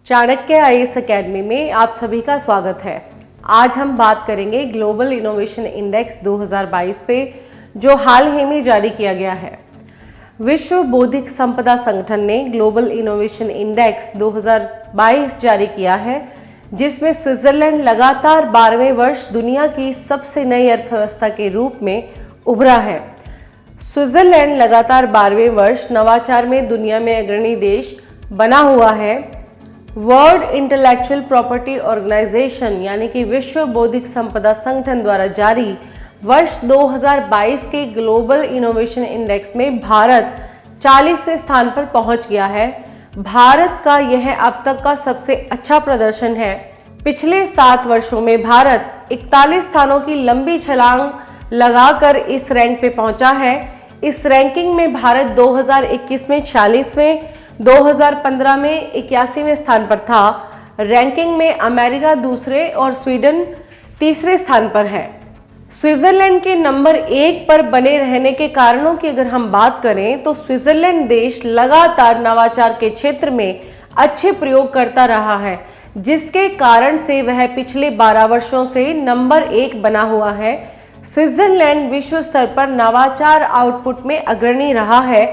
Chanakya IAS academy में आप सभी का स्वागत है। आज हम बात करेंगे ग्लोबल इनोवेशन इंडेक्स 2022 पे, जो हाल ही में जारी किया गया है। विश्व बौद्धिक संपदा संगठन ने ग्लोबल इनोवेशन इंडेक्स 2022 जारी किया है, जिसमें स्विट्जरलैंड लगातार 12वें वर्ष दुनिया की सबसे नई अर्थव्यवस्था के रूप में उभरा है। स्विट्जरलैंड लगातार 12वें वर्ष नवाचार में दुनिया में अग्रणी देश बना हुआ है। वर्ल्ड इंटेलेक्चुअल प्रॉपर्टी ऑर्गेनाइजेशन यानी कि विश्व बौद्धिक संपदा संगठन द्वारा जारी वर्ष 2022 के ग्लोबल इनोवेशन इंडेक्स में भारत 40वें स्थान पर पहुंच गया है। भारत का यह अब तक का सबसे अच्छा प्रदर्शन है। पिछले 7 वर्षों में भारत 41 स्थानों की लंबी छलांग लगाकर इस रैंक पे पहुंचा है। इस रैंकिंग में भारत 2021 में 46वें, 2015 में 81वें स्थान पर था। रैंकिंग में अमेरिका दूसरे और स्वीडन तीसरे स्थान पर है। स्विट्जरलैंड के नंबर 1 पर बने रहने के कारणों की अगर हम बात करें तो स्विट्जरलैंड देश लगातार नवाचार के क्षेत्र में अच्छे प्रयोग करता रहा है, जिसके कारण से वह पिछले 12 वर्षों से नंबर 1 बना हुआ है। स्विट्जरलैंड विश्व स्तर पर नवाचार आउटपुट में अग्रणी रहा है।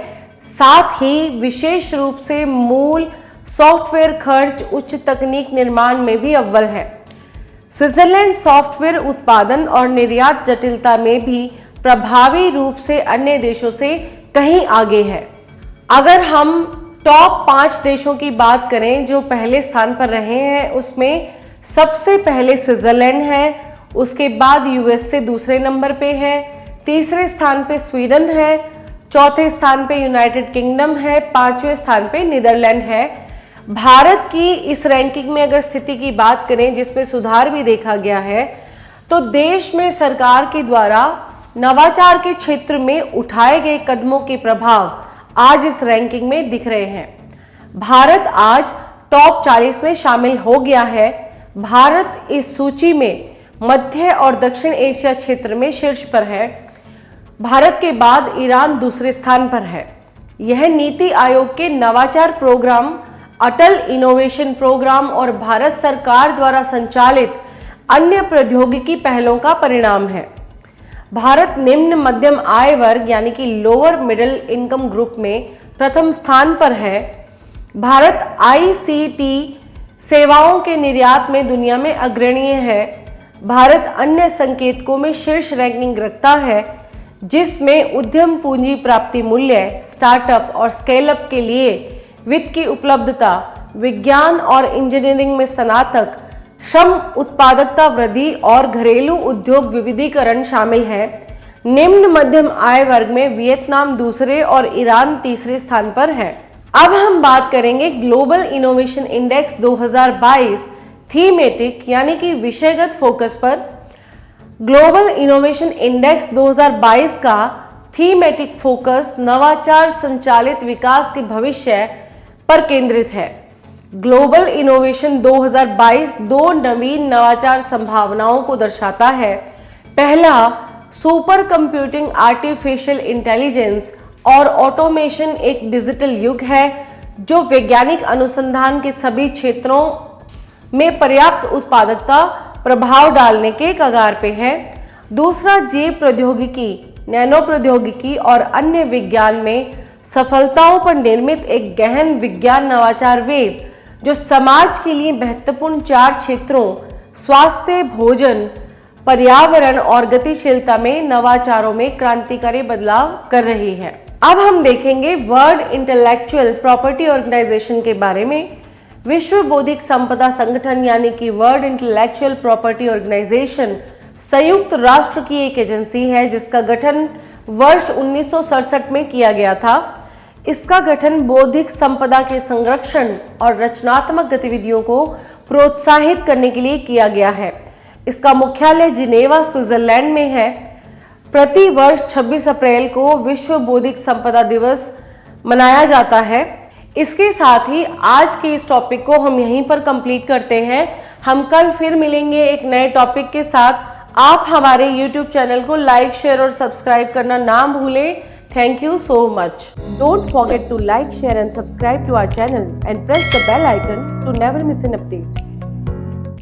साथ ही विशेष रूप से मूल सॉफ्टवेयर खर्च, उच्च तकनीक निर्माण में भी अव्वल है। स्विट्जरलैंड सॉफ्टवेयर उत्पादन और निर्यात जटिलता में भी प्रभावी रूप से अन्य देशों से कहीं आगे है। अगर हम टॉप 5 देशों की बात करें जो पहले स्थान पर रहे हैं, उसमें सबसे पहले स्विट्जरलैंड है, उसके बाद यूएसए दूसरे नंबर पे है, तीसरे स्थान पे स्वीडन है, चौथे स्थान पे यूनाइटेड किंगडम है, 5वें स्थान पे नीदरलैंड है। भारत की इस रैंकिंग में अगर स्थिति की बात करें, जिसमें सुधार भी देखा गया है, तो देश में सरकार के द्वारा नवाचार के क्षेत्र में उठाए गए कदमों के प्रभाव आज इस रैंकिंग में दिख रहे हैं। भारत आज टॉप 40 में शामिल हो गया है। भारत इस सूची में मध्य और दक्षिण एशिया क्षेत्र में शीर्ष पर है। भारत के बाद ईरान दूसरे स्थान पर है। यह नीति आयोग के नवाचार प्रोग्राम, अटल इनोवेशन प्रोग्राम और भारत सरकार द्वारा संचालित अन्य प्रौद्योगिकी पहलों का परिणाम है। भारत निम्न मध्यम आय वर्ग यानी कि लोअर मिडिल इनकम ग्रुप में प्रथम स्थान पर है। भारत आईसीटी सेवाओं के निर्यात में दुनिया में अग्रणीय है। भारत अन्य संकेतकों में शीर्ष रैंकिंग रखता है, जिसमें उद्यम पूंजी प्राप्ति मूल्य, स्टार्टअप और स्केल अप के लिए वित्त की उपलब्धता, विज्ञान और इंजीनियरिंग में स्नातक, श्रम उत्पादकता वृद्धि और घरेलू उद्योग विविधीकरण शामिल है। निम्न मध्यम आय वर्ग में वियतनाम दूसरे और ईरान तीसरे स्थान पर है। अब हम बात करेंगे ग्लोबल इनोवेशन इंडेक्स 2022 थीमेटिक यानी कि विषयगत फोकस पर। ग्लोबल इनोवेशन इंडेक्स 2022 का थीमेटिक फोकस नवाचार संचालित विकास के भविष्य पर केंद्रित है। ग्लोबल इनोवेशन 2022 2 नवीन नवाचार संभावनाओं को दर्शाता है। पहला, सुपर कंप्यूटिंग, आर्टिफिशियल इंटेलिजेंस और ऑटोमेशन एक डिजिटल युग है जो वैज्ञानिक अनुसंधान के सभी क्षेत्रों में पर्याप्त उत्पादकता प्रभाव डालने के कगार पे है। दूसरा, जैव प्रौद्योगिकी, नैनो प्रौद्योगिकी और अन्य विज्ञान में सफलताओं पर निर्मित एक गहन विज्ञान नवाचार वेव जो समाज के लिए महत्वपूर्ण 4 क्षेत्रों स्वास्थ्य, भोजन, पर्यावरण और गतिशीलता में नवाचारों में क्रांतिकारी बदलाव कर रही है। अब हम देखेंगे वर्ल्ड इंटेलेक्चुअल प्रॉपर्टी ऑर्गेनाइजेशन के बारे में। विश्व बौद्धिक संपदा संगठन यानी कि वर्ल्ड इंटेलेक्चुअल प्रॉपर्टी ऑर्गेनाइजेशन संयुक्त राष्ट्र की एक एजेंसी है, जिसका गठन वर्ष 1967 में किया गया था। इसका गठन बौद्धिक संपदा के संरक्षण और रचनात्मक गतिविधियों को प्रोत्साहित करने के लिए किया गया है। इसका मुख्यालय जिनेवा, स्विट्जरलैंड में है। प्रति वर्ष 26 अप्रैल को विश्व बौद्धिक संपदा दिवस मनाया जाता है। इसके साथ ही आज के इस टॉपिक को हम यहीं पर कंप्लीट करते हैं। हम कल फिर मिलेंगे एक नए टॉपिक के साथ। आप हमारे YouTube चैनल को लाइक, शेयर और सब्सक्राइब करना ना भूलें, Thank you so much. Don't forget to like, share and subscribe to our channel and press the bell icon to never miss an update.